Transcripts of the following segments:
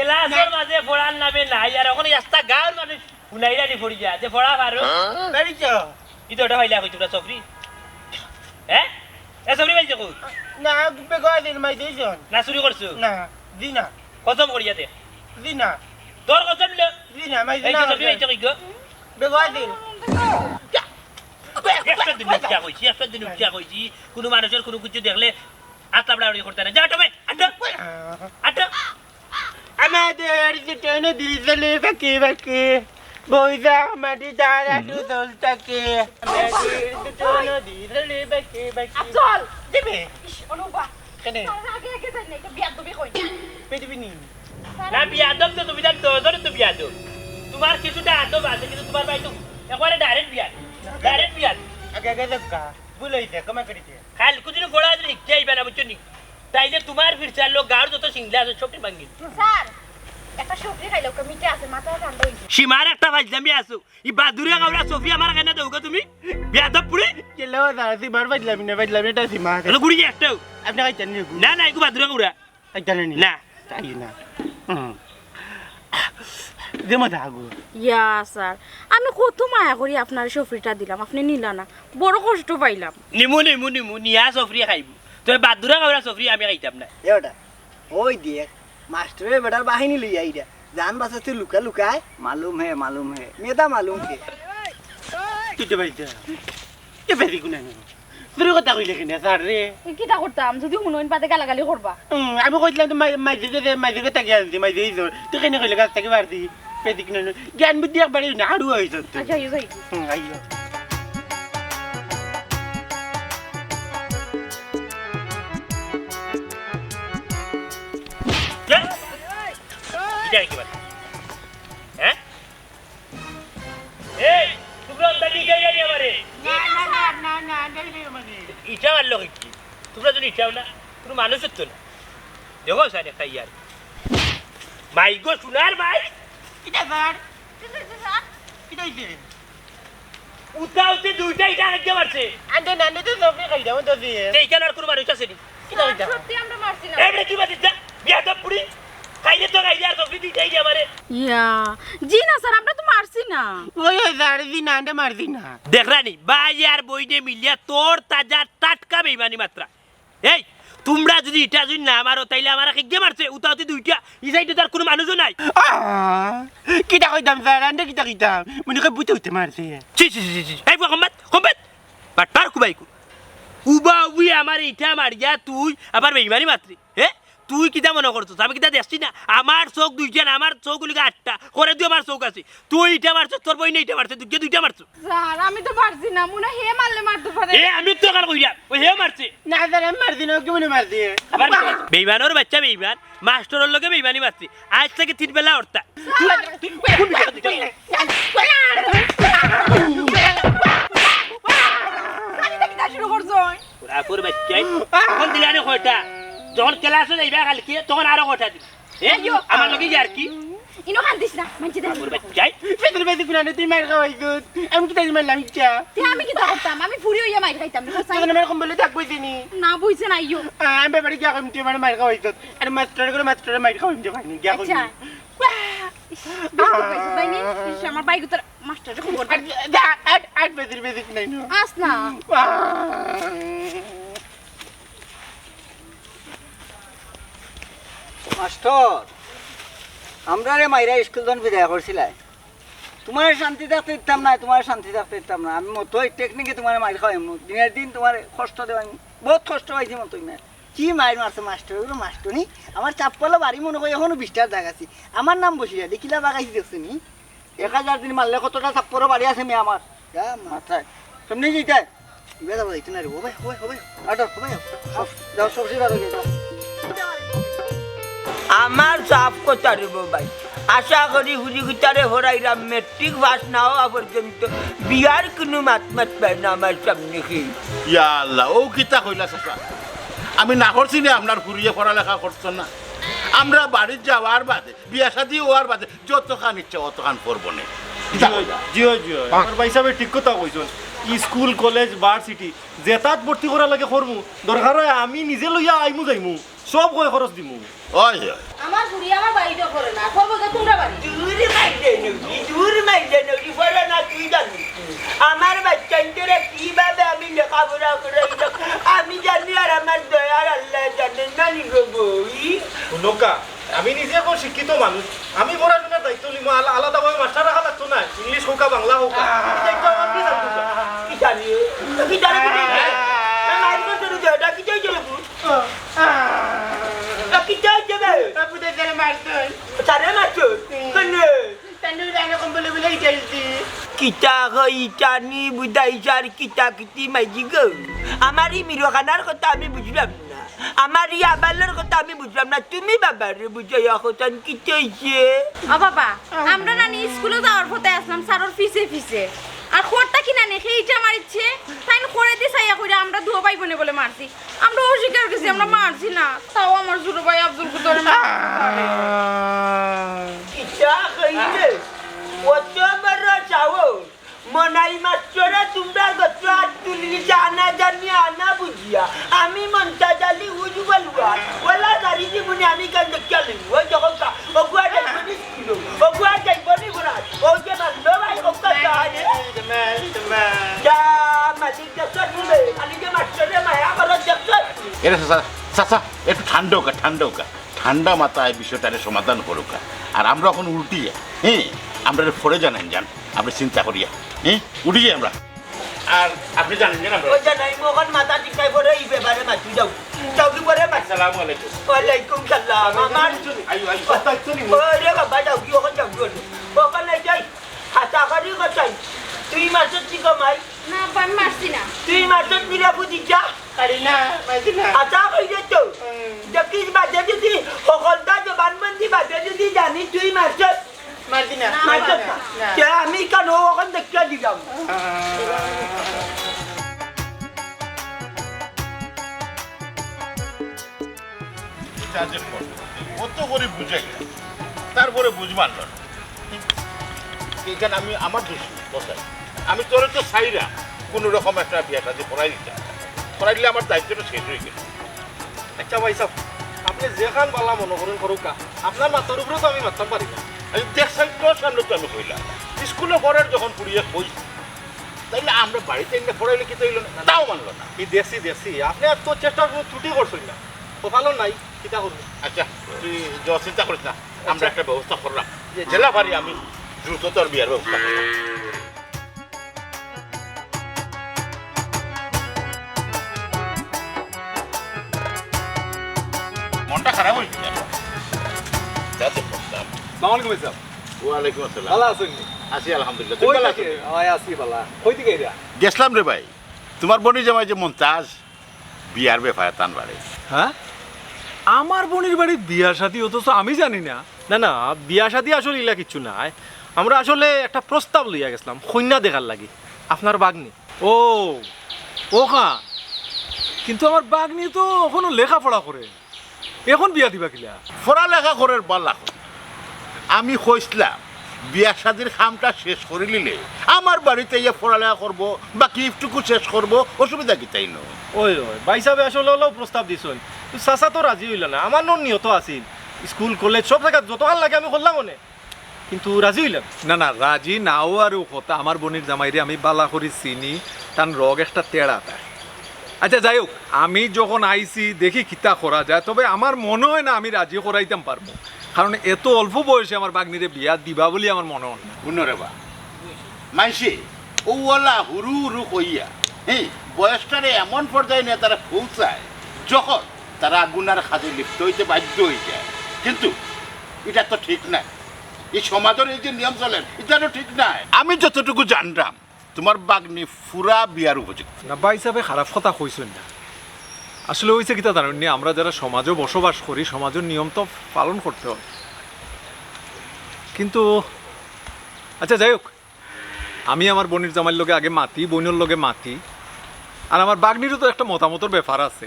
ক্লাসের মাঝে পড়ার নামে নাই আর ওখানে রাস্তা গাঁর মানুষ উনাইরা দি পড়ি যা যে পড়া পারো পারিছো ইতো ওটা হইলা কই তোরা সফরি হ্যাঁ এ সফরি ভাই দেখো না বেগা দিন মাই দিছন না চুরি করছো না দিনা কসম করিয়া দে দিনা তোর কসম লে দিনা মাই এই দিনা সফরি ভাই দেখো গো বেগা দিন একটা দিন উঠা কইছি কোনো মানুষের কোনো কিছু দেখলে আতলাবড়াবড়ি করতে না যা তুমি আড্ডা আড্ডা আমাদের যেন দিলে বাকি বাকি বইজা মাটি তারা তো দলটাকে আমাদের যেন দিলে বাকি বাকি চল দিবে অনুবা কেনে আগে আগে যাই না এটা বিয়া দবি কই পেদিবি নি না বিয়াদব তো তুমি জানো তো বিয়াদব তোমার কিছুটা আদব আছে কিন্তু তোমার ভাই তো একবারে ডাইরেক্ট বিয়াদ আগে আগে দেখা বুলাইতে কমা করিতে খাল কুদিন গোড়া দিন যাইবে না বুঝছো নি তাইলে তোমার ফিরচার লোক গাড় যত সিংলা আছে সবটি ভাঙ্গি স্যার একটা সবজি খাইলো কমিটি আছে মাথা ঠান্ডা হইছে সীমার একটা ফাজলামি আছো ই বাদুরিয়া গাওড়া সোফি আমার কেন দেউগা তুমি বিয়াদব পুরি কেলো দাসি বার বাজলামি এটা সীমা এলো গুড়ি একটাও আপনি কাই জানেন না না এগু বাদুরিয়া গাওড়া কাই জানেন না তাই না যেমন থাকো ইয়া স্যার আমি কত মায়া করি আপনার সফরিটা দিলাম আপনি নিলা না বড় কষ্ট পাইলাম নিমু নিয়া সফরি খাইব তবে বাদুরিয়া গাওড়া সফরি আমি খাইতাম না এওটা ওই দেখ মাস্টারের বেটার বাহিনী লই আইরা জান বাঁচাতে লুকায় মালুম হে মেয়েটা মালুম কে তুই তো বাইতে কে বেরি কোনা নে তুই কথা কইলে কিনা স্যার রে কিটা করতাম যদি হুনইন পাতে গালাগালি করবা আমি কইলাম তো মাইজে তাকে আনছি মাইজে ইজোর তুই কেন কইলে গাছ থেকে বাড়তি পেদি কিনা জ্ঞান বুদ্ধি একবারে না আড়ু হইছ আচ্ছা ইউ যাই আইও এটা কি বল হ্যাঁ এই তোমরা দাদি গাইয়া নি আমারে না মানে ইটা মারলো কি তোমরা যদি ইটাও না কোনো মানুষ তো না দেখো স্যার একটা ইয়ার মাই গো সোনার ভাই কিটা স্যার কিটা হইছে উঠাউতে দুইটা ইটা আগে মারছে আন্তে নানে তো সবই খাই দাও তো দিয়ে এইখানে আর কোনো মানুষ আছে নি কিটা হইছে সত্যি আমরা মারছি না এই কি বাদ দা বিয়াদব পুরি খাইলে তো খাইলে আর সবজি দিতেই দি আমারে ইয়া জি না স্যার আমরা তো মারছি না ওই স্যার দিন আন্তে মার দিন না দেখ রানি ভাই আর বইনে মিলিয়া তোর তাজা টাটকা বেইমানি মাত্রা এই তোমরা যদি এটা যদি না মারো তাইলে আমার কে মারছে উঠাউতে দুইটা ই সাইডে তার কোনো মানুষও নাই কিটা কইতাম স্যার আন্তে কিটা কইতাম মনে কই বুঝতে উঠতে মারছে ছি এই কম্বাত বাটার কুবাইকু উবা উই আমার ইটা মারিয়া তুই আবার বেইমানি মাত্রি হ্যাঁ তুই কিটা মনে করছিস আমি কিটা দেখছি না আমার চোখ দুইটা না আমার চোখগুলিকে 8টা করে দিও আমার চোখ আছে তুই ইটা মারছ তোর বই নেই ইটা মারছে তুই দুইটা মারছ স্যার আমি তো পারছি না মনে হে মারলে মারতে পারে এ আমি তো কার কইরা ওই হে মারছে না স্যার আমি মার দিন কি মনে মার দিয়ে আবার বেইমানের বাচ্চা বেইমান মাস্টারের লগে বেইমানি মারছে আজ থেকে 3 বেলা উঠতা শুরু করছো পুরাপুর বাচ্চাই কোন দিলানে কয়টা যখন ক্লাসে যাইবা কালকে তখন আরো কয়টা দিবি আমার লগে আর কি ইনো কান্দিস না মানছি দে পুরাপুর বাচ্চাই পেট্রোল বেশি কোনা তুই মার খাওয়াই গুড আমি কিটা মারলাম ইচ্ছা তে আমি কি করতাম আমি ফুরি হইয়া মাইর খাইতাম না তখন আমার কম্বলে থাকবই দিনি না বুঝছে না ইয়ো আমি বাড়ি গিয়া কইম তুই মার খাওয়াই গুড আর মাস্টারে মার খাওয়াই দিও খানি গিয়া কইম আচ্ছা বিস্কুট পাইছ তাই নি আমার বাইক তোর মাস্টার খবর আট বেশি নাই না আস না মাস্টার আমরা রে মাইরা স্কুল জন বিদায় করছিলাই তোমার শান্তি থাকতে দিতাম না আমি মতো এই টেকনিকে তোমার মাইর খাওয়াইম দিনের দিন তোমার কষ্ট দেওয়াই বহুত কষ্ট পাইছি মতো না কি মাইর মারছে মাস্টার ওগুলো মাস্টনি আমার চাপ্পালা বাড়ি মনে করি এখনো 20টার দাগ আছে আমার নাম বসিয়া দেখিলা বাগাইছি দেখছি নি 1000 দিন মারলে কতটা চাপ্পরও বাড়ি আছে মেয়ে আমার যা মাথায় সামনে যেটাই বেদা বলাইতো না রে হবে আডর হবে যাও সবজি বারো যাও আমার সাফ কথা রে ভাই আশা করি হুজুগিটারে হরাইরা মেট্রিক পাস না হওয়া পর্যন্ত বিয়ার কোনো মাত পায় না আমার সামনে কি ইয়া আল্লাহ ও কিতা কইলা চাচা আমি না করছি না আপনার ফুরিয়ে পড়ালেখা করছো না আমরা বাড়ির যাওয়ার বাদে বিয়া শাদী হওয়ার বাদে যতখান ইচ্ছা অতখান করবো না জিও আমার ভাই সাহেব ঠিক কথা কইছন স্কুল কলেজ ভার্সিটি জেতাত ভর্তি করা লাগে করমু দরকার হয় আমি নিজে লইয়া আইমু যাইমু সব কয় খরচ দিমু ওই আমার আমার বুড়ি আমার বাড়িতে করে না করবো তো তোমরা বাড়ি দূর মাইলে নদী পড়ে না তুই জানিস আমার বাচ্চান্তরে কিভাবে আমি লেখাপড়া করে আমি জানি আর আমার দয়ার আল্লাহ জানেন না নিগো বই নৌকা আমি নিজে এখন শিক্ষিত মানুষ আমি পড়াশোনার দায়িত্ব নিব আলাদাভাবে মাস্টার রাখা লাগতো না ইংলিশ হোক বাংলা হোক দায়িত্ব আমার কি জানতো কি জানি কি জানি মারি তো শুরু দেওয়া কি চাই চলে কি চাই যাবে পুতে তারে মারছই সারে মারছো কেন তান্ডু রানা কম বলে বলে যাইছি কিতা হইতানি বুঝাইছার কিতা কিতি মাইজি গো আমারই মিরখানার কথা আমি বুঝলাম না আমারই আবালের কথা আমি বুঝলাম না তুমি বাবার বুঝাই এখন কি চাইছে ও বাবা আমরা নানি স্কুলে যাওয়ার পথে আসলাম স্যারের ফিসে ফিসে আর খোরটা কিনা নেখে ইটা মারিচ্ছে তাই করে দি সাইয়া কইরা আমরা দুও ভাই বোনে বলে মারছি আমরা অস্বীকার করছি আমরা মারছি না তাও আমার ছোট ভাই আব্দুল কুদ্দুরে কিতা কইলে কত বড় চাও মনাই মাস্টারা তোমরা গত তুলি জানা জানি আনা বুঝিয়া আমি মনটা জালি উজু বলবা ওলা দারি জীবনে আমি কান দেখালি ও যখন ওগুয়া যাইবনি স্কুল ওগুয়া যাইবনি বড়া ও যে মানলো ভাই ওকা তাহলে যা মালিক দেখছ তুমি খালি যে মাস্টারে মায়া করো দেখছ এরা চাচা একটু ঠান্ডা হোক ঠান্ডা মাথায় বিষয়টারে সমাধান করুক আর আমরা এখন উল্টিয়ে হ্যাঁ আমরা ফরে জানেন যান আপনি চিন্তা করিয়া হ্যাঁ উঠি যাই আমরা আর আপনি জানেন জান আমরা ও জানাই মোহন মাথা টিকাই পরে এই ব্যাপারে মাছি যাও যাও কি পরে মাছি আসসালামু আলাইকুম ওয়ালাইকুম সালাম আমার আইও আইও ওরে বাবা যাও কি ওখানে যাও ওখানে যাই হাতা করি কথাই তুই মাসত কি কমাই না আমি মারছি না তুই মাসত নিরা বুঝি যা আরে না মাইছি না হাতা কই যেত দেখিস বাজে যদি সকলটা জবানবন্দি বাজে যদি জানি তুই মাসত মাইছি না মাসত আমি কেন ওখানে দেখিয়া দিলাম কত করে বুঝে তারপরে বুঝবার না এখানে আমি আমার দোষ কথা আমি তোর তো চাইরা কোনো রকম একটা বিয়া সাথে পড়াই দিতাম পড়াই দিলে আমার দায়িত্বটা শেষ হয়ে গেল আচ্ছা ভাই সাহেব আপনি যেখান বালা মনে করেন করুক আপনার মাথার উপরে তো আমি মারতে পারি না আমি দেখছি তোর সামনে তো আমি কইলাম স্কুলে পড়ার যখন পড়িয়ে কই তাইলে আমরা বাড়িতে এনে পড়াইলে কি তৈল না তাও মানলো না কি দেখছি আপনি আর তোর চেষ্টা ত্রুটি করছেন না তো ভালো নাই কিতা করবো আচ্ছা তুই যা চিন্তা করিস না আমরা একটা ব্যবস্থা করলাম জেলা বাড়ি আমি দ্রুত তোর বিয়ার ব্যবস্থা করলাম মনটা খারাপ হয়েছে যাতে করতাম সালামালাইকুম ভাই সাহেব ওয়ালাইকুম আসসালাম ভালো আছেন আছি আলহামদুলিল্লাহ তুই ভালো আছিস? আছি ভালো কই থেকে এরা গেছলাম রে ভাই তোমার বোনের জামাই যে মমতাজ বিয়ার ব্যাপারে টান বাড়ে হ্যাঁ আমার বোনের বাড়ি বিয়া শাদী অথচ আমি জানি না না না বিয়া শাদী আসলে ইলা কিচ্ছু নাই আমরা আসলে একটা প্রস্তাব লইয়া গেছিলাম কন্যা দেখার লাগি আপনার বাগনি ও ও খান কিন্তু আমার বাগনি তো এখনো লেখাপড়া করে এখন বিয়া দিবা কিলা পড়ালেখা করার বালা আমি কইসলাম বিয়া শাদির খামটা শেষ করে নিলে আমার বাড়িতে ইয়ে পড়ালেখা করবো বাকি একটুকু শেষ করবো অসুবিধা কি তাই নয় ওই ভাই সাহেব আসলে হলেও প্রস্তাব দিছেন চাচা তো রাজি হইল না আমার নন নিহত আছিল স্কুল কলেজ সব জায়গা যতক্ষণ লাগে আমি করলাম মনে কিন্তু রাজি হইলাম না না রাজি নাও আর কথা আমার বোনের জামাইরে আমি বালা করি চিনি তার রগ একটা তেড়া তাই আচ্ছা যাই হোক আমি যখন আইছি দেখি কিতা করা যায় তবে আমার মনে হয় না আমি রাজি করাইতাম পারবো কারণ এত অল্প বয়সে আমার বাগনিরে বিয়া দিবা বলে আমার মনে হয় না শুনো রে বা মাইসে ওলা হুরু হুরু কইয়া হ্যাঁ বয়সটারে এমন পর্যায়ে নিয়ে তারা পৌঁছায় যখন তারা গুনার খাদে লিপ্ত হইতে বাধ্য হয়ে যায় কিন্তু এটা তো ঠিক নাই এই সমাজের এই যে নিয়ম চলেন এটা তো ঠিক নাই আমি যতটুকু জানলাম তোমার বাগনি ফুরা বিয়ার উপযুক্ত না ভাই সাহেব খারাপ কথা কইছেন না আসলে হয়েছে কিতা জানেন নি আমরা যারা সমাজে বসবাস করি সমাজের নিয়ম তো পালন করতে হয় কিন্তু আচ্ছা যাই হোক আমি আমার বোনের জামাইয়ের লগে আগে মাতি বোনের লগে মাতি আর আমার বাগনিরও তো একটা মতামতের ব্যাপার আছে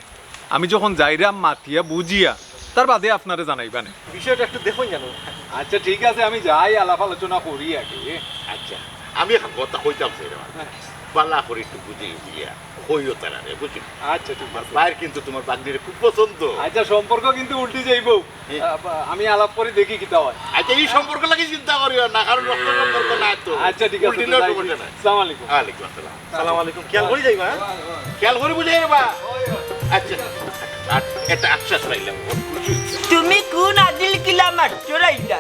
আমি যখন যাইরাম মাতিয়া বুঝিয়া তার বাদে আপনারা জানাইবানে বিষয়টা একটু দেখুন জানো আচ্ছা ঠিক আছে আমি যাই আলাপ আলোচনা করি আগে আচ্ছা আমি এখন কথা কইতাম সেই বালা করে একটু বুঝে দিয়া হইও তারা রে বুঝলি আচ্ছা ঠিক আছে বাইর কিন্তু তোমার বাগনির খুব পছন্দ আচ্ছা সম্পর্ক কিন্তু উল্টি যাইব আমি আলাপ করে দেখি কিতা হয় আচ্ছা এই সম্পর্ক লাগি চিন্তা করিও না কারণ রক্ত সম্পর্ক নাই তো আচ্ছা ঠিক আছে উল্টিলেও সমস্যা নাই। আসসালামু আলাইকুম ওয়ালাইকুম আসসালাম সালাম আলাইকুম খেয়াল করে যাইবা হ্যাঁ? খেয়াল করে বুঝে বা আচ্ছা আর এটা আশ্বাস রাখলাম বহুত খুশি হইছি। তুমি কোন আদিল কিলা মাস্টার আইলা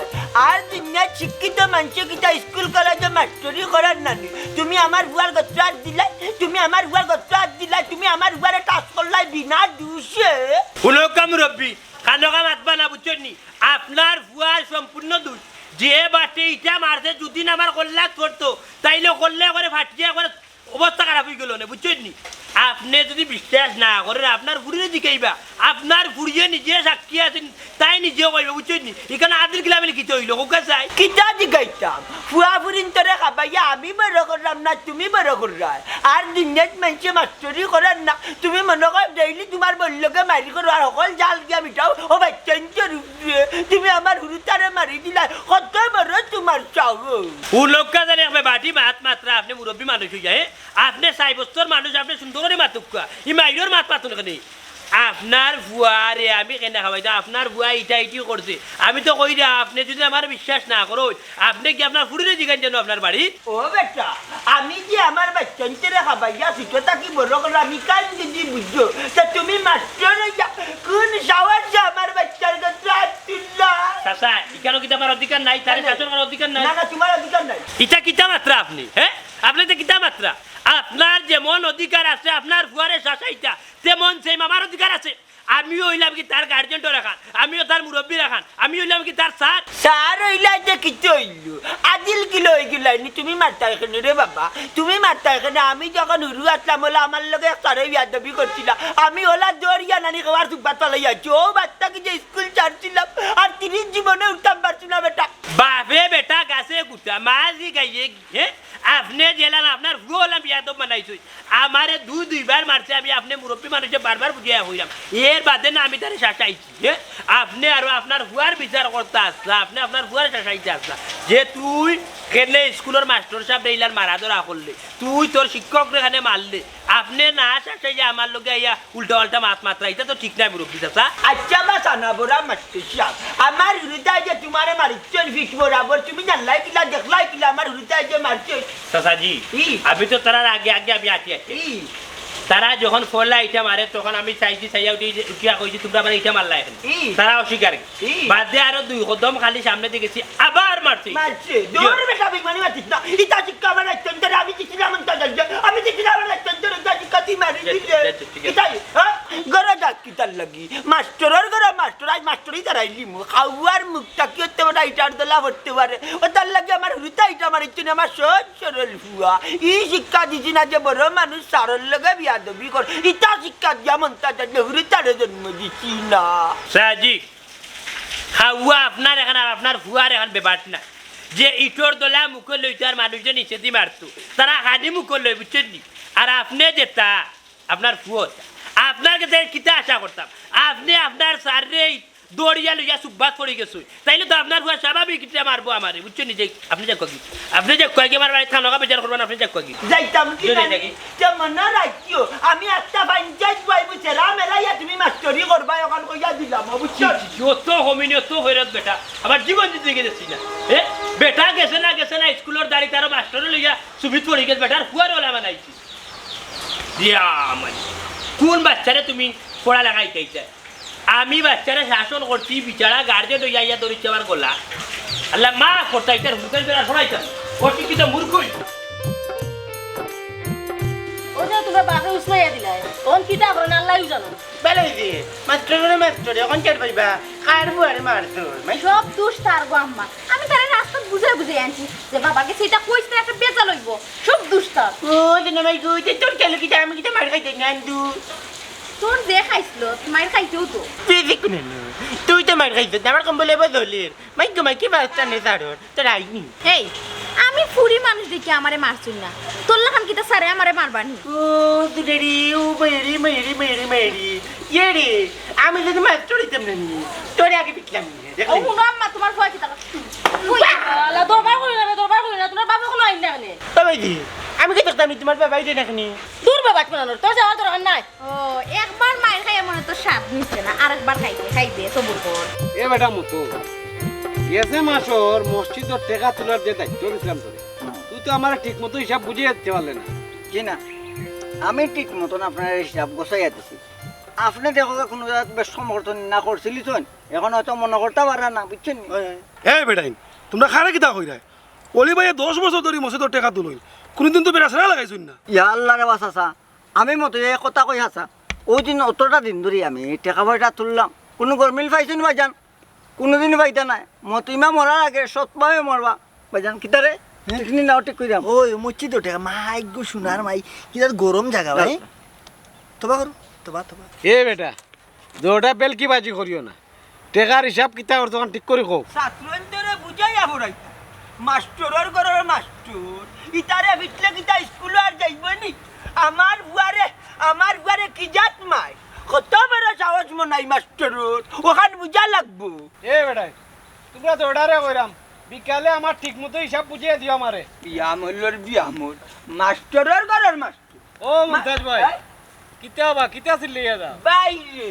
আর দুনিয়া শিক্ষিত মানুষ কিতা স্কুল কলেজে মাস্টারি করার নানি তুমি আমার বুয়ার গত্রাত দিলাই তুমি আমার বুয়ার গত্রাত দিলাই তুমি আমার বুয়ারে টাচ করলাই বিনা দুষে হুলকা মুরব্বী খানকা মাতবা না বুঝছেন নি আপনার ভুয়া সম্পূর্ণ দোষ যে বাটে ইটা মারছে যদি না আমার কল্যাণ করতো তাইলে করলে করে ফাটিয়ে করে অবস্থা খারাপ হয়ে গেল না বুঝছেন নি আপনি যদি বিশ্বাস না করেন আপনার ফুরিয়ে দিকেইবা আপনার ফুরিয়ে নিজে সাক্ষী আছেন তাই নিজেও কইবা বুঝছেন নি এখানে আদিল কিলামের কি হইল কোকা চাই কিতা দিগাইতাম ফুয়া ফুরিন তোরে খাবাইয়া আমি বড় করলাম না তুমি বড় করলাই আর দুনিয়াত মানুষে মাস্টারি করার না তুমি মনে কর ডেইলি তোমার বললোকে মারি করো আর সকল জাল গিয়া মিটাও ও বাচ্চাঞ্চের তুমি আমার হুরুতারে মারি দিলাই কত বড় তোমার চাও হুলকা জানে আপনি বাটি মাত মাত্রা আপনি মুরব্বী মানুষ হয়ে যায় আপনি 6 বছর মানুষ আপনি সুন্দর করে মাতুকা ই মাইর মাত পাতুন কেন আপনার বুয়ারে আমি কেন খাওয়াই আপনার বুয়া ইটা ইটি করছে আমি তো কই না আপনি যদি আমার বিশ্বাস না করো আপনি কি আপনার ফুরিয়ে দিকেন যেন আপনার বাড়ি ও বেটা আমি যে আমার বাচ্চাঞ্চেরে খাবাইয়া শিখতা কি বড় করে আমি কাল যদি বুঝছো তা তুমি মাস্টার কোন সাওয়ার যে আমার বাচ্চার কাছে আতুল্লা চাচা ইকানো কিতা আমার অধিকার নাই তারে শাসন করার অধিকার নাই না না তোমার অধিকার নাই ইটা কিতা মাত্রা আপনি হ্যাঁ আপনি তো কিতা মাত্রা আপনার যেমন অধিকার আছে আপনার ফুয়ারে শাসাইতা তেমন সেই আমার অধিকার আছে আমিও হইলাম কি তার গার্জেন্টও রাখান আমিও তার মুরব্বী রাখান আমি হইলাম কি তার স্যার স্যার হইলা যে কিছু হইল আদিল কিলো হইগুলা নি তুমি মারতা এখানে রে বাবা তুমি মারতা এখানে আমি যখন উরু আসলাম হলো আমার লগে সারে বিয়াদবি করছিল আমি ওলা দৌড়িয়া নানি খাওয়ার সুব্বা চলে যাচ্ছি ও বাচ্চাকে যে স্কুল ছাড়ছিলাম আর তিনি জীবনে উঠতাম পারছি না বেটা বাপে বেটা গাছে গুতা মাঝি গাইয়ে হ্যাঁ আপনি জেলান আপনার ভুয়ো হলাম বিয়াদব বানাইছই আমারে দুইবার মারছে আমি আপনি মুরব্বী মানুষে বারবার বুঝিয়া হইলাম এর বাদে না আমি তারে শাসাইছি হ্যাঁ আপনি আর আপনার ভুয়ার বিচার করতে আসলা আপনি আপনার ভুয়ার শাসাইতে আসলা যে তুই কেলে স্কুলের মাস্টার সাহেব এইলার মারা ধরা করলে তুই তোর শিক্ষক এখানে মারলে আপনি না শাসাই আমার লগে ইয়া উল্টা পাল্টা মাত মাত্রা এটা তো ঠিক নাই মুরব্বী চাচা আচ্ছা বা সানা বড়া মাস্টার সাহেব আমার হৃদয় যে তোমারে মারিচ্ছেন ফিট বরাবর তুমি জানলাই কিলা দেখলাই কিলা আমার হৃদয় যে মারছে চাচাজি আমি তো তার আগে আগে আমি আছি তারা যখন ফলা ইটা মারে তখন আমি চাইছি চাইয়া উঠিয়া কইছি তোমরা মানে ইটা মারলা এখন তারা অস্বীকার বাদে আরো 2 কদম খালি সামনে দিয়ে গেছি আবার মারছি মারছে দৌড় বেটা বিমানি মারছিস না ইটা শিক্ষা আমার অত্যন্ত আমি দিছিলাম আমি দিছিলাম আমার অত্যন্ত কাতি মারি দিলে ইটাই হ্যাঁ গড়া ডাক কিতার লাগি মাস্টারের গড়া মাস্টার আজ মাস্টারই দাঁড়াইলি মু খাওয়ার মুখটা কি হতে পারে ইটার দলা ভরতে পারে ও তার লাগে আমার হৃদয় ইটা মারিচ্ছে না আমার সহজ সরল ফুয়া ই শিক্ষা দিছি না যে বড় মানুষ সারল লগে বিয়াদবি কর ইটা শিক্ষা দিয়া মনটা যাচ্ছে হৃদয় জন্ম দিছি না সাজি খাওয়া আপনার এখন আর আপনার ফুয়ার এখন ব্যাপার না যে ইটোর দলা মুখে লইতে আর মানুষজন নিষেধি মারতো তারা হানি মুখে লই বুঝছেন নি আর আপনি যেটা আপনার ফুয়া আপনার কাছে কিতা আশা করতাম আপনি আপনার স্যারে দৌড়িয়া লইয়া সুবাস পড়ে গেছো তাইলে তো আপনার ফুয়া স্বাভাবিক কিটা মারবো আমারে বুঝছেন নি যে আপনি যে কী আপনি যে কয়েক আমার বাড়ি থাকা বিচার করবেন আপনি যে কী যাইতাম কি যে মনে রাখিও আমি একটা পঞ্চায়েত পাইবো সেরা মেলাইয়া তুমি মাস্টারি করবা এখন কইয়া দিলাম বুঝছো যত হমিনি অত হইরত বেটা আমার জীবন দিতে গেছি না বেটা গেছে না স্কুলের দাঁড়ি তার মাস্টার লইয়া সুবিধ পড়ে গেছে বেটার ফুয়ার ওলা বানাইছি দিয়া মানে কোন বাচ্চারে তুমি পড়া লাগাইতে আমি বাচ্চারা শাসন করছি বিচারা গার্জেন হইয়া ইয়া ধরিচ্ছে আমার গলা আল্লাহ মা করতে ইটার হুকাল বেড়া শোনাইতাম অশিক্ষিত মূর্খই ওটা তোমরা বাপে উসমাইয়া দিলাই কোন কিতা করে না আল্লাহই জানো বেলাই দি মাস্টার এখন কেট পাইবা কার বুয়ারে মারছো সব দোষ তার গো আম্মা আমি তারে রাস্তা বুঝে আনছি যে বাবাকে সেটা কইতে একটা বেজা লইব সব দোষ তার ও দিনা ভাই গো তোর কেন কি আমি কি মার খাইতে নান্দু তোর যে খাইছিল মায়ের খাইতেও তো তুই তো মার খাইছ আমার কম বলে বদলের মাই গো মাই কি বাচ্চা নে সারর তোর আইনি এই আমি ফুরি মানুষ দেখি আমারে মারছুই না তোর লাখান কিতা সারে আমারে মারবানি ও দুডেরি ও মেরি মেরি মেরি মেরি ইয়ে রে আমি যদি মাস্টার হইতাম না নি তোরে আগে পিটলাম নি ও দেখলি শুনো আম্মা তোমার ভয় কিতা আলা দরবার করি না তোমার বাবা কোনো আইন না কেন তবে দি আমি কি দেখতাম নি তোমার বাবাই দেন এখনি দূর বাবা বানানোর তোর যাওয়ার দরকার নাই ও একবার মাইর খাইয়া মনে তো স্বাদ নিচ্ছে না আরেকবার খাইতে সবুর কর এ বেটা মতো গেছে মাসর মসজিদের টেকা তোলার যে দায়িত্ব দিয়েছিলাম তোরে তুই তো আমার ঠিক মতো হিসাব বুঝিয়ে দিতে পারলে না জি না আমি ঠিক মতন আপনার হিসাব গোছাইয়া দিছি আপনি দেখো কোনো জায়গায় বেশ সমর্থন না করছিলি তো এখন হয়তো মনে করতে পারা না বুঝছেন নি? এই বেটাইন তোমরা খারে কিতা কইরা অলি ভাইয়ে 10 বছর ধরে মসজিদের টাকা তুলই কোনদিন তো বেড়া ছাড়া লাগাইছুন না ইয়া আল্লাহ রে বাসাসা আমি মতো এই কথা কই হাসা ওই দিন অতটা দিন ধরে আমি টাকা পয়সা তুললাম কোনো গরমিল পাইছেন ভাইজান কোনোদিন পাইতা নাই মতিমা মরার আগে সৎভাবে মরবা ভাইজান কিতারে ঠিকনি নাও ঠিক কইরাম ওই মুচ্ছি তো টাকা মাই গো সোনার মাই কি গরম জায়গা ভাই তোবা করো তোবা এ বেটা দৌড়া বেল কি বাজি করিও না টেকার হিসাব কিতা ওর তখন ঠিক করে কও ছাত্রন্তরে বুঝাইয়া পড়াই মাস্টরের ঘরের মাস্টর ইতারে ভিতলে কিতা স্কুলে আর যাইবনি আমার বুয়ারে কি জাত মাই কত বড় সাহস মনাই মাস্টরর ওখান বুঝা লাগবো এ বেটা তোমরা দৌড়ারে কইরাম বিকালে আমার ঠিক মতো হিসাব বুঝিয়ে দিও আমারে বিয়ামলর বিয়ামল মাস্টরের ঘরের মাস্টর ও মুমতাজ ভাই কিতা ছিল ইয়া বাইরে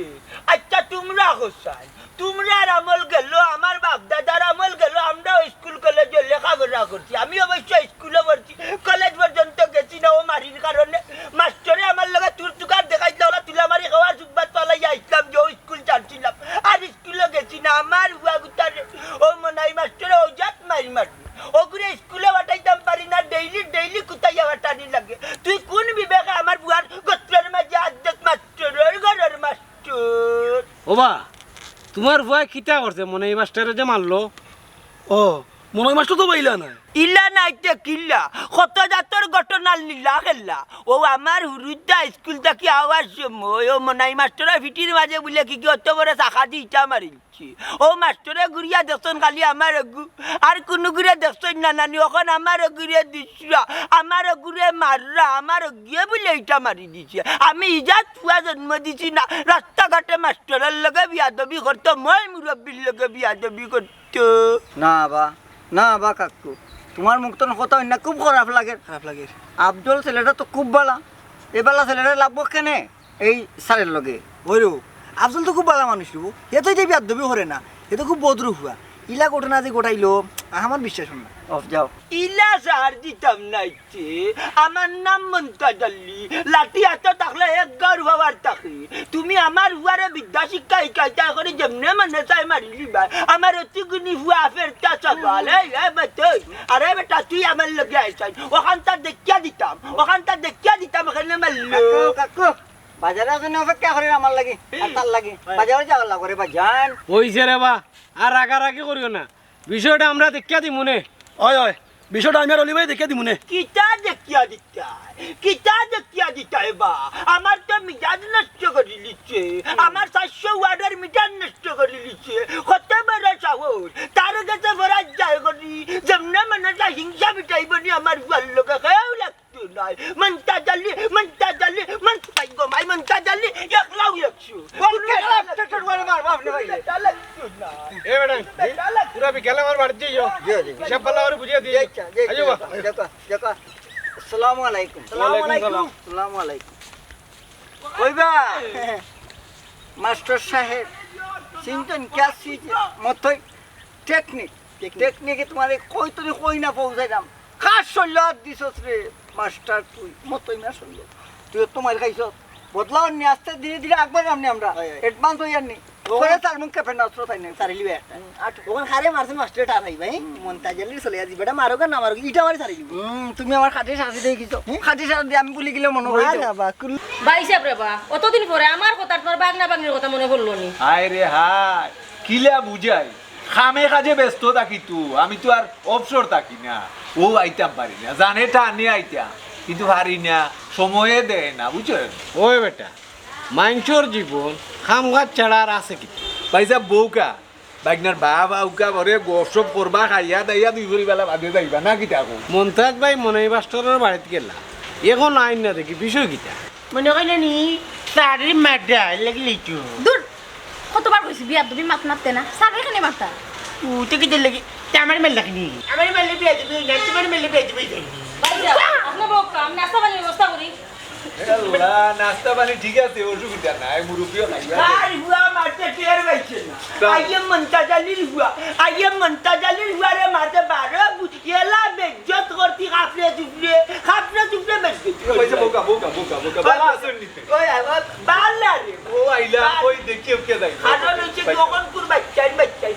আচ্ছা তোমরা হোসাই তোমরা আমল গেল আমার বাপ দাদার আমল গেল আমরা স্কুল কলেজে লেখাপড়া করছি আমি অবশ্য স্কুলে পড়ছি কলেজ পর্যন্ত গেছি না ও মারির কারণে মাস্টরে আমার লগে তুর তুকার দেখাইছিল ওরা তুলা মারি খাওয়ার সুখবাদ পালাই আসলাম যে ও স্কুল ছাড়ছিলাম আর স্কুলে গেছি না আমার বুয়া গুতারে ও মনাই মাস্টরে ও জাত মারি মারবি ওগুলো স্কুলে পাঠাইতাম পারি না ডেইলি কুতাইয়া পাঠানি লাগে তুই কোন বিবেকে আমার বুয়ার গোত্রের মাঝে আর্ধেক মাস্টরের ঘরের মাস্টর ওবা তোমার ভয় কিতা করছে মনে এই মাস্টারে যে মারলো ও মনে হয় মাস্টার তো পাইলা না ইলা নাইতে কিল্লা কত জাতর ঘটনা লীলা খেললা ও আমার হুরুদা স্কুল থেকে আওয়াজ সময় ও মনাই মাস্টরের ফিটির মাঝে বলে কি অত বড় শাখা দিয়ে ইটা মারিছি ও মাস্টরে ঘুরিয়া দেখছেন খালি আমার অগু আর কোনো ঘুরে দেখছেন না নানি ওখান আমার ঘুরে দিছরা আমার ঘুরে মাররা আমার গিয়ে বলে ইটা মারি দিছে আমি ইজাত ফুয়া জন্ম দিছি না রাস্তাঘাটে মাস্টরের লগে বিয়াদবি করতো মই মুরব্বীর লগে বিয়াদবি করতো না বা কাকু তোমার মুক্তন কথা না খুব খারাপ লাগে আব্দুল ছেলেটা তো খুব ভালো এবেলা ছেলেটা লাগবো কেনে এই সারের লগে ওইরো আফজল তো খুব ভালো মানুষ রবো এ তো যে বিয়াদবি করে না এ তো খুব বদরু হুয়া ইলা ঘটনা যে গোটাইলো আমার বিশ্বাস না অফ যাও ইলা সার দিতাম নাইতে আমার নাম মমতাজ আলী লাঠি হাতে থাকলে এক গার হওয়ার থাকি তুমি আমার হুয়ারে বিদ্যা শিক্ষা শিখাইতা করে যেমনে মানে চাই মারিলি ভাই আমার অতিগুনি হুয়া ফেরতা সবাল এই বেতই আরে বেটা তুই আমার লগে আইসাই ওখানটা দেখিয়া দিতাম এখানে মারলো কাকু বাজারে আসেন অপেক্ষা করেন আমার লাগি আর তার লাগি বাজারে যাওয়ার লাগে বাজান হইছে রে বা আর রাগারাগি করিও না বিষয়টা আমরা দেখিয়া দি মনে হয় বিষয়টা আমি আর অলি ভাই দেখে দিমুনে কিতা দেখিয়া দিতাই বা আমার তো মিজাজ নষ্ট করে লিচ্ছে আমার 700 ওয়ার্ডের মিটার নষ্ট করে লিচ্ছে কত বড় সাহস তার কাছে ভরা যায় করি যেমনে মানে হিংসা মিটাইব নি আমার ভাল লোকে খেয়েও লাগতো নাই মমতাজ আলী একলাও একশো এ বেটা পুরা বিকালে আমার বাড়িতে যাও হিসাব ভালো করে বুঝিয়ে দিয়ে আইও বা আসসালামু আলাইকুম আসসালামু আলাইকুম কইবা মাস্টার সাহেব চিন্তন क्या चीज মতই টেকনিকে তোমারে কই তুই কই না পৌঁছাইলাম কাজ চলল দিছস রে মাস্টার তুই মতই না চলল তুই তোমার খাইছ বদলাও নি আস্তে ধীরে ধীরে আগবার আমনি আমরা অ্যাডভান্স হইয়ার নি ওরে তার মুখে ফেনা অস্ত্র তাই না সারিলি বে ওখানে খারে মারছে মাস্টার টানাই ভাই মন্তাজালি চলে আজি বেটা মারো না মারো ইটা মারি সারি তুমি আমার খাটি সাজি দেখিছো খাটি সাজি দিয়ে আমি বলি গেলে মনে হয় না বাকুল বাইসা রে বা অতদিন পরে আমার কথা তোমার বাগনা বাগনির কথা মনে পড়লো নি হায় রে হায় কিলা বুঝাই খামে কাজে ব্যস্ত থাকি আমি তো আর অবসর থাকি না ও আইতাম পারি না জানে টানে আইতাম কিন্তু পারি না সময়ে দেয় না বুঝছেন ওই বেটা মাংসর জীবন খামগাছ ছাড়া আর আছে কি পয়সা বউকা বাইকনার বাবা উকা ভরে গসব করবা খাইয়া দাইয়া দুই ভরি বেলা বাদে যাইবা না কি থাকো মন্তাজ ভাই মনে মাস্টারের বাড়িতে গেলা এখন আইন না দেখি বিষয় কিটা মনে হয় না নি তারে মারটা লাগলি তো দূর কতবার কইছি বিয়া তুমি মাত মারতে না স্যার এখানে মারতা ও তো কি লাগি আমার মাল লাগনি আমার মাল বিয়া দিবি না তোমার মাল বিয়া দিবি আপনি বক আমি নাস্তা বানিয়ে ব্যবস্থা করি নাস্তা পানি ঠিক আছে অসুবিধা নাই মুরব্বীও খাইবা আর হুয়া মারতে টের পাইছে না আইয়ে মন্তা জালির হুয়া রে মারতে বারো এলা বেজ্জত করতি খাপড়ে চুপড়ে পয়সা বোকা বোকা বোকা বোকা বালা আসেন নিতে ওই আবার বাল্লা রে ও আইলা ওই দেখিও কে যাই আদর হইছে তখন পুর বাচ্চাই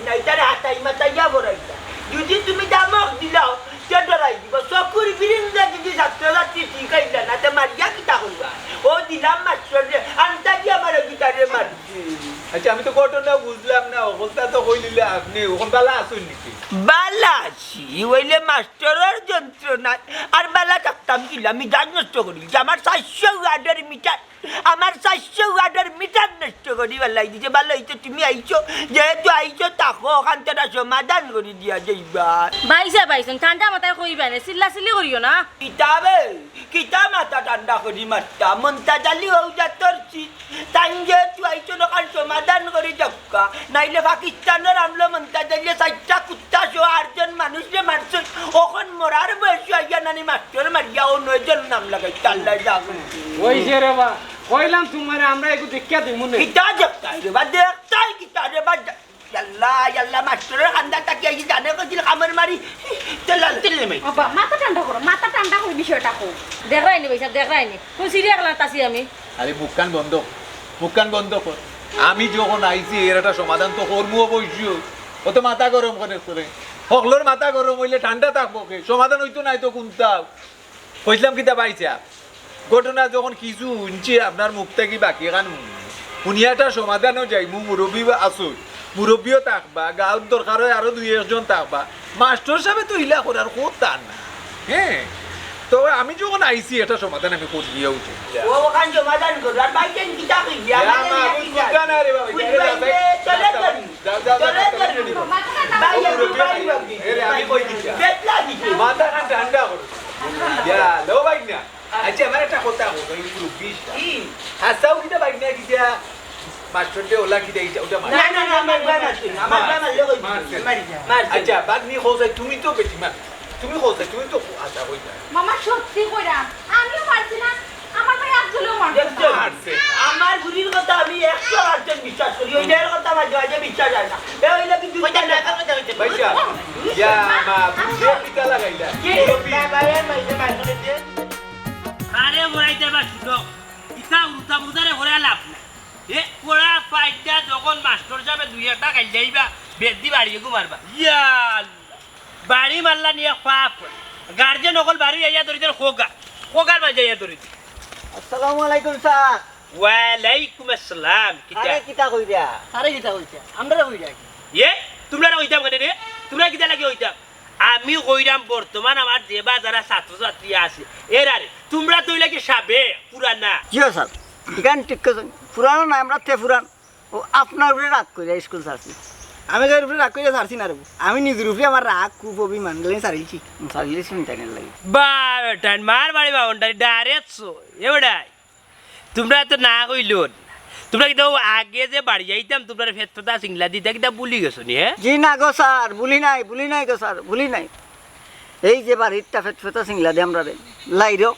নাই তারে হাতাই মাতাইয়া বড়াইতা যদি তুমি দামক দিলাও কে ডরাই দিব চকুর বিরিন্দা যদি ছাত্রছাত্রী ঠিক আইলা না তে মারিয়া কিতা করবা ও দিলাম মাস্টার রে আনতা কি আমার গিটারে মারছি আচ্ছা আমি তো ঘটনা বুঝলাম না অবস্থা তো হইলিলে আপনি ওখান বালা আসুন নাকি বালা আছি ওইলে মাস্টারের যন্ত্রণা আর বালা থাকতাম কি আমি গাছ নষ্ট করি যে আমার 400 ওয়ার্ডের মিটার নষ্ট করি বেলাই দিছে ভালো হইছে তুমি আইছো যেহেতু আইছো তাকো ওখান থেকে সমাধান করে দিয়া যাইবা বাইছন ঠান্ডা মাথায় কইবা না চিল্লা চিল্লি করিও না কিতা মাথা ঠান্ডা করি মারতা মনটা জালি হও যাতরছি তাই যেহেতু আইছো ওখান সমাধান করে যাক্কা নাইলে পাকিস্তানের আমলো মনটা জালিয়ে 4টা কুত্তা সহ 8জন মানুষে মারছে ওখান মরার বয়স আইয়া নানি মাস্টার মারিয়া ও 9 জন নাম লাগাইছে আল্লাহ জানে ওইছে রে বা কইলাম তোমারে আমরা একটু দেখিয়া দিমু না কিতা দেখতাই রে বা দেখতাই কিতা রে বা ইয়াল্লা মাস্টারের খান্দা তাকি আইছি জানে কইছিল কামর মারি চলে মাই বাবা মাথা ঠান্ডা করে বিষয়টা কো দেখাইনি ভাই সাহেব দেখাইনি কোন সিরিয়া গেলাম তাসি আমি আরে মুখকান বন্ধ কর আমি যখন আইছি এর একটা সমাধান তো করবো অবশ্যই ও তো মাথা গরম করে সকলের মাথা গরম হইলে ঠান্ডা থাকবো কে সমাধান হইতো নাই তো কোনটা কইছিলাম কিতা পাইছা ঘটনা যখন কিছু শুনছি আপনার মুখ থেকে বাকি এখন শুনিয়াটা সমাধানও যাই মুরব্বী আসুন মুরব্বীও থাকবা গাঁত দরকার হয় আরো 2-1 থাকবা মাস্টার সাহেব তো ইলা করার খুব টান না হ্যাঁ তো আমি যখন আইছি এটা সমাধান আমি করে দিয়ে উঠি ও ওখান সমাধান করো আর বাইকেন কিতা কইবি মাথা ঠান্ডা করো লো বাইক না আচ্ছা আমার একটা কথা বলবো এই মুরব্বী হাসাও কিটা বাইক না কিটা মাস্টারতে ওলা কিটা ওটা না আমার বাবা মারছে আমার বাবা মারছে আচ্ছা বাদ নি হোসে তুমি তো বেটি মা তুমি হোসে তুমি তো আতা হই যায় মামা সত্যি কইরা আমিও পারছি না আমার ভাই আব্দুলও মারছে আমার গুরির কথা আমি 100% বিশ্বাস করি ওইটার কথা আমার জয় বিশ্বাস হয় না এ হইলো কি দুই কথা না কথা হইছে ভাইয়া ইয়া মা বুঝে কিটা লাগাইলা আরে বড়াইতে বা শুনো ইটা উল্টা বুঝারে ভরে লাভ না এ কোড়া পাইটা যখন মাস্টার সাহেব 2-1 গাইল যাইবা বেদি বাড়িয়ে মারবা ইয়া বাড়ি মারলা নিয়ে পাপ গার্জেন নকল বাড়ি আইয়া ধরিতে খোগার বাজে আইয়া ধরিতে আসসালামু আলাইকুম স্যার ওয়ালাইকুম আসসালাম কিতা কইরা আরে কিতা কইছা আমরা কইরা এ তোমরা কইতাম কেন রে তোমরা কিতা লাগে কইতাম আমি কইরাম বর্তমান আমার দেবা যারা ছাত্রছাত্রী আছে এরারে তোমরা তো লাগে সাবে পুরানা জিও স্যার গান ঠিক করেন পুরানো না আমরা তে পুরান ও আপনার উপরে রাগ কইরা স্কুল ছাড়ছি আমি গায়ের উপরে রাগ কইরা ছাড়ছি না রে আমি নিজের উপরে আমার রাগ খুব অভিমান গেলে ছাড়িয়েছি ছাড়িয়েছি টাইনের লাগে বারোটান মার বাড়ি বাউন্ডারি ডাইরেক্ট এবারাই তোমরা তো না কইলো তোমরা কিন্তু আগে যে বাড়ি যাইতাম তোমরা ফেরতটা সিংলা দিতে কিটা বুলি গেছো নি হ্যাঁ জি না গো স্যার ভুলি নাই গো স্যার ভুলি নাই এই যে বাড়িটা ফেরতটা সিংলা দিয়ে আমরা লাইরো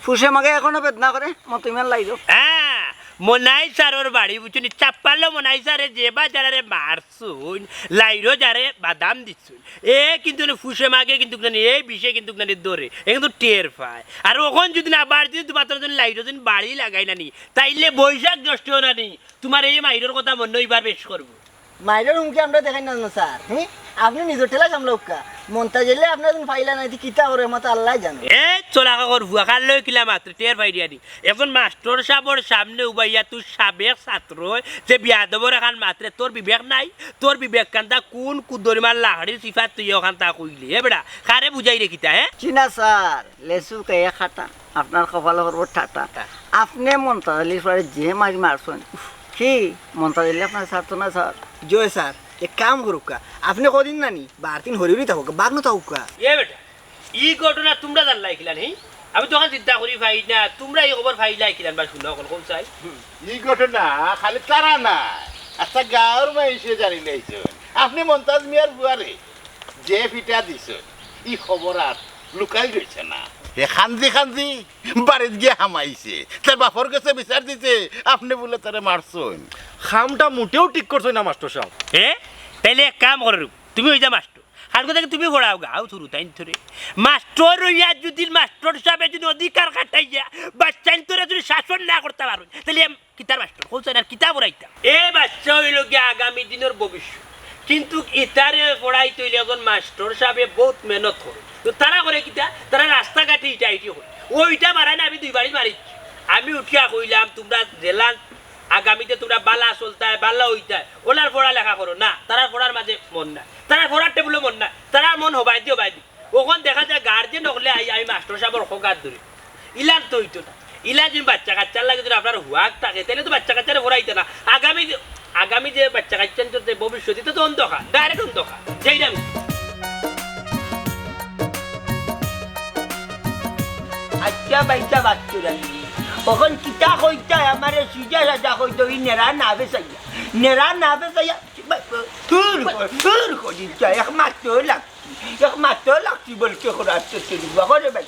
ফুসে মাগে এখনো বেদনা করে মতো ইমান লাইরো হ্যাঁ মনাই সারোর বাড়ি বুঝুনি চাপ্পালো মনাই সারে যে বা যারা মারছুন লাইরো যারে বাদাম দিচ্ছুন এ কিন্তু ফুসে মাগে কিন্তু এই বিষয়ে কিন্তু দৌড়ে এ কিন্তু টের পায় আর ওখান যদি না আবার যদি তোমার লাইরো যদি বাড়ি লাগাই না নি তাইলে বৈশাখ জ্যৈষ্ঠ না নি তোমার এই মাইরোর কথা মনে এবার বেশ করবো মাইরের হুমকি আমরা দেখাই না স্যার হ্যাঁ আপনি নিজের ঠেলা সামলাউকা মনটা গেলে আপনার ফাইলা নাই কিতা করে মতো আল্লাহ জানে এ চলা কাকর ভুয়া খাল লই কিলা মাত্র টের পাই দিয়া দি এখন মাস্টার সাহেবের সামনে উবাইয়া তুই সাবেক ছাত্র যে বিয়াদবর এখান মাত্রে তোর বিবেক নাই তোর বিবেক কান্তা কোন কুদরিমার লাহাড়ির সিফাত তুই ওখান তা কইলি হে বেড়া খারে বুঝাই রেখিতা হ্যাঁ চিনা স্যার লেসু কে খাটা আপনার কপালে করবো ঠাটা আপনি মনটা গেলির পরে যে মাছ মারছেন কি মনটা দিলে আপনার ছাত্র না স্যার জয় স্যার এক কাম করুকা আপনি কদিন নানি 12 দিন হরিহরি থাকুক বাঘ না থাকুকা এ বেটা ই ঘটনা তোমরা জানলাই কিলা নেই আমি তখন চিন্তা করি ভাই না তোমরা এই খবর ফাইলাই কিনা বা শুনো অকল কোন চাই এই ঘটনা খালি তারা না আচ্ছা গাঁর মাইসে জানি নাইছেন আপনি মমতাজ মিয়ার বুয়ারে যে ফিটা দিছেন ই খবর আর লুকাই রয়েছে না এ খান্দি খান্দি বাড়িত গিয়ে হামাইছে তার বাপর কাছে বিচার দিতে আপনি বলে তারে মারছেন খামটা মোটেও ঠিক করছো না মাস্টার সাহেব তাইলে এক কাম করো তুমি ওই যা মাস্টার আর কথা তুমি পড়াও গাও থুরু তাই ধরে মাস্টার রইয়া যদি মাস্টার সাহেব যদি অধিকার কাটাইয়া বাচ্চা তোরা যদি শাসন না করতে পারো তাহলে কিতার মাস্টার বলছেন আর কিতাব পড়াইতা এ বাচ্চা হইল গিয়ে আগামী দিনের ভবিষ্যৎ কিন্তু ইতারে পড়াইতে হইলে এখন মাস্টার সাহেব বহুত মেহনত করে তো তারা করে কিতা তারা রাস্তাঘাটে ইটা ইটি হয় ওইটা মারাই না আমি 2 বাড়ি মারিছি আমি উঠিয়া কইলাম তোমরা জেলান আগামীতে তোমরা বালা চলতায় বালা হইতায় ওনার পড়ালেখা করো না তারা পড়ার মাঝে মন না তারা পড়ার টেবিলে মন না তারা মন হবাই দিও বাই দি ওখান দেখা যায় গার্জেন হলে আমি মাস্টার সাহেবের হকার ধরি ইলান তো হইতো না ইলা যদি বাচ্চা কাচ্চার লাগে যদি আপনার হুয়াক থাকে তাহলে তো বাচ্চা কাচ্চারে পড়াইতে না আগামী যে বাচ্চা কাচ্চার যে ভবিষ্যতে তো অন্ধকার ডাইরেক্ট অন্ধকার সেইটা আচ্ছা বাইটা বাচ্চা ওখান কিতা কইতা আমারে সুজা সাজা কইতো ই নেরা নাবে সাইয়া নেরা নাবে সাইয়া তুর কইতা এক মাত্র লাগছি বলকে করাতে দিবা করে ভাই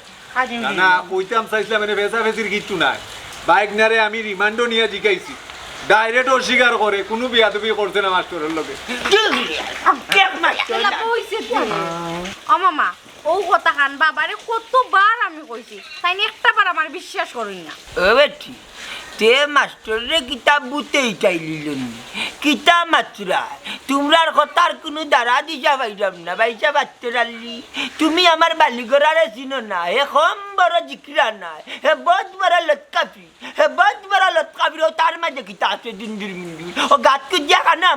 না কইতাম চাইছিলাম মানে ভেজা ভেজির কিচ্ছু নাই বাইক নারে আমি রিমান্ডও নিয়ে জিগাইছি ডাইরেক্ট অস্বীকার করে কোনো বিয়াদবি করছে না মাস্টারের লগে ও মামা ও কথা খান বাবারে কতবার আমি কইছি তাই একটা বার আমার বিশ্বাস করি না বেটি তে মাস্টারে কিতাব বুতেই চাইলিলেন কিতা মাত্রা তোমরার কথার কোনো দ্বারা দিশা পাইলাম না বাইসা বাচ্চারালি তুমি আমার বালিগরারে চিনো না হে কম বড় জিকিরা নাই হে বহুত বড় লটকাফি ও তার মাঝে কিতা আছে দিনদির মিন্দির ও গাত কুজিয়া খানা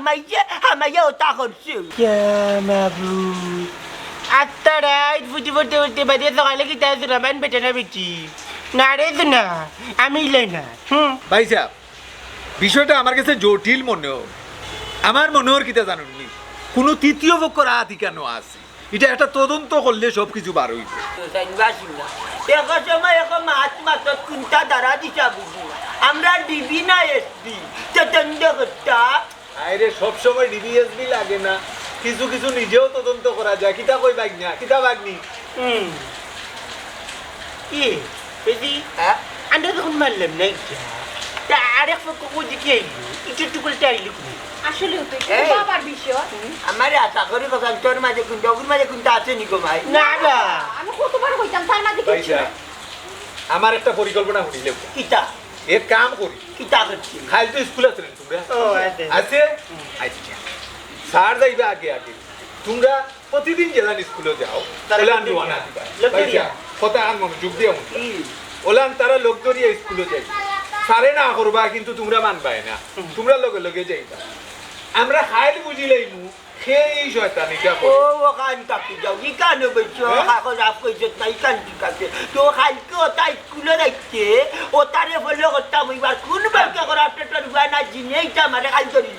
আমাইয়া ওটা করছে আত্মারা ফুটি ফুটে উঠতে বাদে সকালে কিতা আছে রামান বেটে না বেটি না রে তো না আমি লাই না ভাই সাহেব বিষয়টা আমার কাছে জটিল মনে হয় আমার মনে হয় কিতা জানুননি কোনো তৃতীয় পক্ষর হাত কেন আছে এটা একটা তদন্ত করলে সব কিছু বার হইব চিন্তা দ্বারা দিশা বুঝি আমরা ডিবি না এসপি তদন্ত করতা আরে সব সময় ডিবিএসবি লাগে না কিছু কিছু নিজেও তদন্ত করা যায় কিতা কই বাগনা কিতা বাগনি কি বেদি আমরা যখন মারলাম না তা আরেক পক্ষ বুঝি কি একটু করে চাইলি আসলে তো বাবার বিষয় আমার আশা করি তোর মাঝে কিন্তু অগুর মাঝে কিন্তু আছে নিকো ভাই না না আমি কতবার কইতাম তার মাঝে কিছু না আমার একটা পরিকল্পনা হইলে কিতা এক কাম করি কিতা করছি খাল তো স্কুল আছে তোমরা ও আছে আচ্ছা স্যার যাইবে আগে আগে তোমরা প্রতিদিন জেলান স্কুলে যাও তাহলে আমি ওয়ানা দিবা ভাইয়া কথা আর মনোযোগ দিয়ে ওলান তারা লোক ধরিয়ে স্কুলে যাই সারে না করবা কিন্তু তোমরা মানবাই না তোমরা লগে লগে যাইবা আমরা খাইল বুঝিলাইমু সেই শয়তানিটা ও ওখান কাকি যাও ই কান বইছো কাগজ আপ কইছো তাই কান ঠিক আছে তো খাইকে ওটা স্কুলে রাখছে ও তারে ফলো করতাম এবার কোন বাক্য করে আপনার বানা জিনেইটা মানে খাই ধরি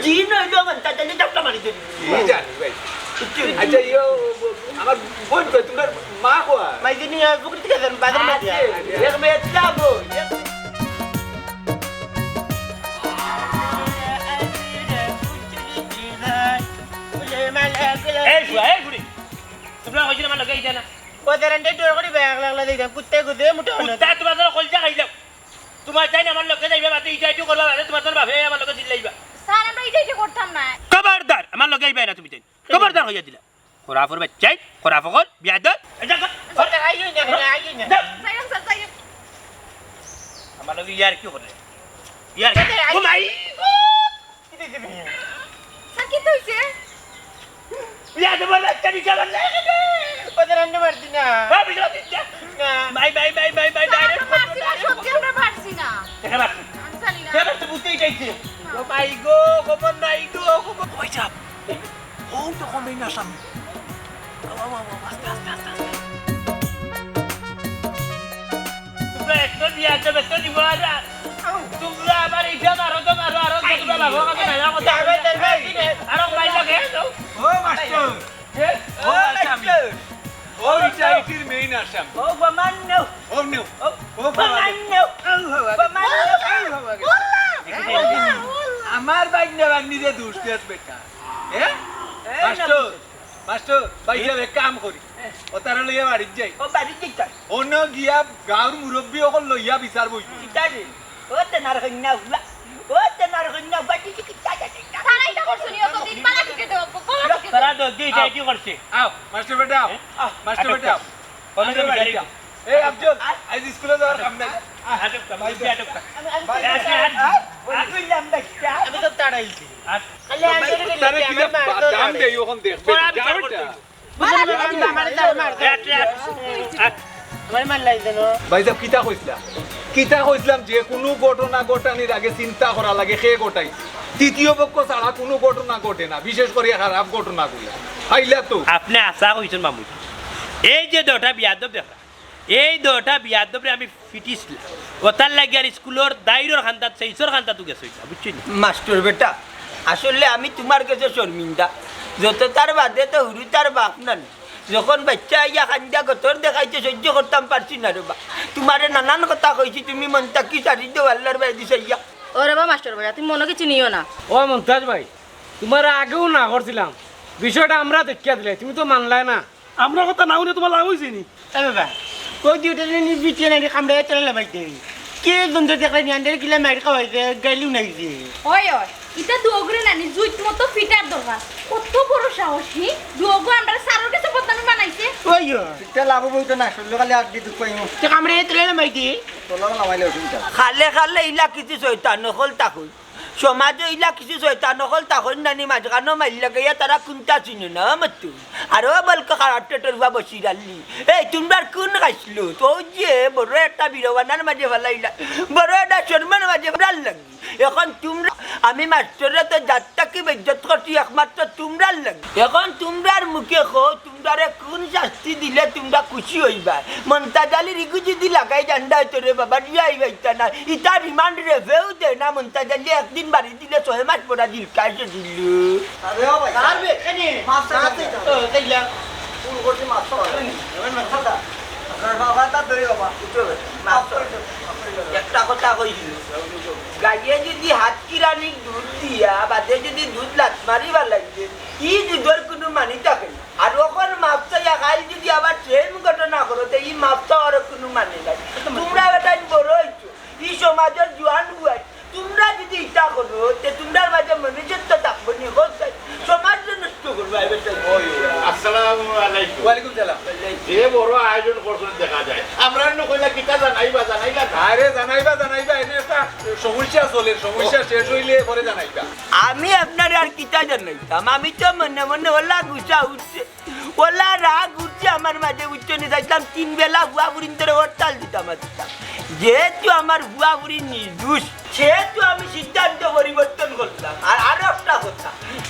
জিন হইলো মানে তাহলে চাপটা মারি ধরি কি জানি ভাই আচ্ছা ইয়ো আমার বোন কই তোমার মা কোয়া মাইদিনী পুকুর থেকে যান বাজার মাঝে এক মেয়ে যাবো তোমরা হইছিল আমার লগে আইতা না ওদের এন্ডে ডোর করে ব্যাগ লাগলা দিতাম কুত্তে কুদে মুটা কুত্তা তোমার ধরে কলজা খাইলাম তোমার চাই না আমার লগে যাইবা বাতে ইটা ইটা করবা তোমার তোর বাপে আমার লগে দিলাইবা স্যার আমরা এইটাই করতাম না খবরদার আমার লগে আইবা না তুমি তাই খবরদার হইয়া দিলা খরাফর বাচ্চাই খরাফকল বিয়াদত এটা কর আইও না সাইরাম স্যার সাইরাম আমার লগে ইয়ার কি করে ইয়ার ও মাই স্যার কি হইছে বিয়াদ বলা চাবি কাবার লাগে ওদের এন্ডে মারতি না ভাবি যদি না বাই ডাইরেক্ট সত্যি আমরা পারছি না দেখা বাকি আমি জানি না কেন তো বুঝতেই চাইছে ও মাই গো খবর নাই গো ওই চাপ ও তো কমেই না সামনে আস্তে তোমরা একটা বিয়া যাবে তো দিবারা তোমরা আবার এইটা মারো তোমরা ভালো কথা না জানো আরো মাই লাগে ও মাস্টার ও মাস্টার ও ইটাইটির মেইন আসাম ও বামান ও আমার বাইক না বাগনি যে দুষ্টেস বেটা হ্যাঁ মাস্টার মাস্টার বাইরে এক কাম করি ও তার লইয়া বাড়ি যাই ও বাড়ি যাই অন্য গিয়া গাঁর মুরব্বী অকল লইয়া বিচার বই ইতারে ও তেনার কন্যা হুলা ও তেনার কন্যা বাড়ি কি তারা এটা করছো নি অত দিন পালা টিকে দেব পালা টিকে তারা তো দিই যাই কি করছে আও মাস্টার বেটা আও মাস্টার বেটা আও অনেক বিচারি এই আফজল আজ স্কুলে যাওয়ার কাম নাই আটক কা ভাই আটক কা আমি তো তাড়াইছি তারে কি দাম দেই ওখান দেখবে যা বেটা ভাইজাব কিতা কইছিলাম যে কোনো ঘটনা ঘটানির আগে চিন্তা করা লাগে সে ঘটাই তৃতীয় পক্ষ ছাড়া কোনো ঘটনা ঘটে না বিশেষ করে খারাপ ঘটনা গুলা পাইলা তো আপনি আশা কইছেন মামু এই যে দটা বিয়াদব দেখা এই দটা বিয়াদবরে আমি ফিটিছিলাম ওতার লাগি আর স্কুলের দায়িত্বর খান্তাত সেইসর খান্তাত গেছে বুঝছেন মাস্টার বেটা আসলে আমি তোমার কাছে শর্মিন্দা যত তার বাদে তো হুরু তার বাপ নান যখন বাচ্চা ইয়া খান্দা গতর দেখাইতে সহ্য করতাম পারছি না রে বা তোমারে নানান কথা কইছি তুমি মনটা কি সারি দেও আল্লাহর বাই দিছে ইয়া ওরে বা মাস্টার ভাই তুমি মনে কিছু নিও না ও মমতাজ ভাই তোমার আগেও না করছিলাম বিষয়টা আমরা দেখিয়া দিলে তুমি তো মানলাই না আমরা কথা না হলে তোমার লাভ হয়েছে নি বাবা কই দিওটা নি বিটিয়ে নাই কামড়ে চলে বাইতে কে দন্দ দেখলে নি আন্ডার কিলা মার খাওয়াইছে গাইলু নাই যে ওই ওই এটা দুগরে নানি জুইত মতো ফিটার দরকার কত বড় সাহসী দুগো আমরা সারোর কাছে বদনামি বানাইছে ওই এটা লাভ বইতো না শুনলো খালি আর দি দুঃখ পাইমু তে কামড়ে চলে বাইতে তোলা নামাইলে অসুবিধা খালে খালে ইলা কিছু শয়তান নকল তাকুন সমাজে ইলা কিছু শয়তান নকল তাকুন নানি মাঝখানো মাইলা গিয়া তারা কোনটা চিনে না মতো আরো বলকে কারাটের বা বসি রাল্লি এই তোমরা কোন খাইছিল তো যে বড় একটা বিরবানার মাঝে ফেলাইলা বড় একটা শর্মার মাঝে ফেলাল লাগি এখন তোমরা আমি মাস্টাররা তো যাত্রা কি বেজ্জত করছি একমাত্র তোমরার লাগে এখন তোমরার মুখে খো তোমরারে কোন শাস্তি দিলে তোমরা খুশি হইবা মন্তাজালির ইগু যদি লাগাই জান্ডা হইতো রে বাবা যাই হইতা না ইটা রিমান্ড রেভেও দে না মন্তাজালি একদিন বাড়ি দিলে 6 মাস পরা দিল কাজে দিল আরে ও ভাই আরবে এখানে মাছ চাইতে ও তাইলা ফুল করতে মাছ পাওয়া এবার মাছ দাও আপনার বাবা তা ধরে বাবা উঠবে মাছ একটা কথা কইছিল গাইয়ে যদি হাত কিরানি দুধ দিয়া বাদে যদি দুধ লাত মারিবার লাগছে ই দুধের কোনো মানি থাকে না আর ওখান মাপটা খাই যদি আবার সেম ঘটনা করো তো এই মাপটা আর কোনো মানে নাই তোমরা এটা বড় হইছো এই সমাজের জোয়ান হুয়াই তোমরা যদি ইটা করো তে তোমরা মাঝে মনুষ্যত্ব থাকবো নি হোসাই সমাজ নষ্ট করবো আসসালামু আলাইকুম ওয়ালাইকুম সালাম যে বড় আয়োজন করছেন দেখা যায় আমরা কইলা কিতা জানাইবা আরে জানাইবা এনে একটা সমস্যা চলে সমস্যা শেষ হইলে পরে জানাইবা আমি আপনার আর কিতা জানাইতাম আমি তো মনে মনে ওলা গুছা উঠছে ওলা রাগ উঠছে আমার মাঝে উচ্চ নিয়ে যাইতাম 3 বেলা হুয়া বুড়িন ধরে হরতাল দিতাম যেহেতু আমার হুয়া বুড়ি নির্দোষ সেহেতু আমি সিদ্ধান্ত পরিবর্তন করলাম আর আরো একটা কথা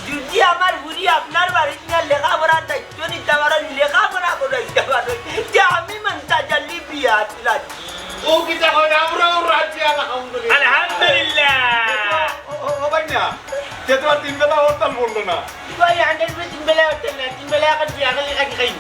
যদি আমার বুড়ি আপনার বাড়িতে নিয়ে লেখাপড়ার দায়িত্ব নিতে পারেন লেখাপড়া করাইতে পারেন যে আমি মন্তাজালি বিয়া রাজি ও কিতা কই আমরাও রাজি আলহামদুলিল্লাহ আলহামদুলিল্লাহ ও ভাই না তে তোমার 3 বেলা হরতাল বললো না কই আন্ডার 3 বেলা হতে না 3 বেলা এখন বিয়া গেলে খাই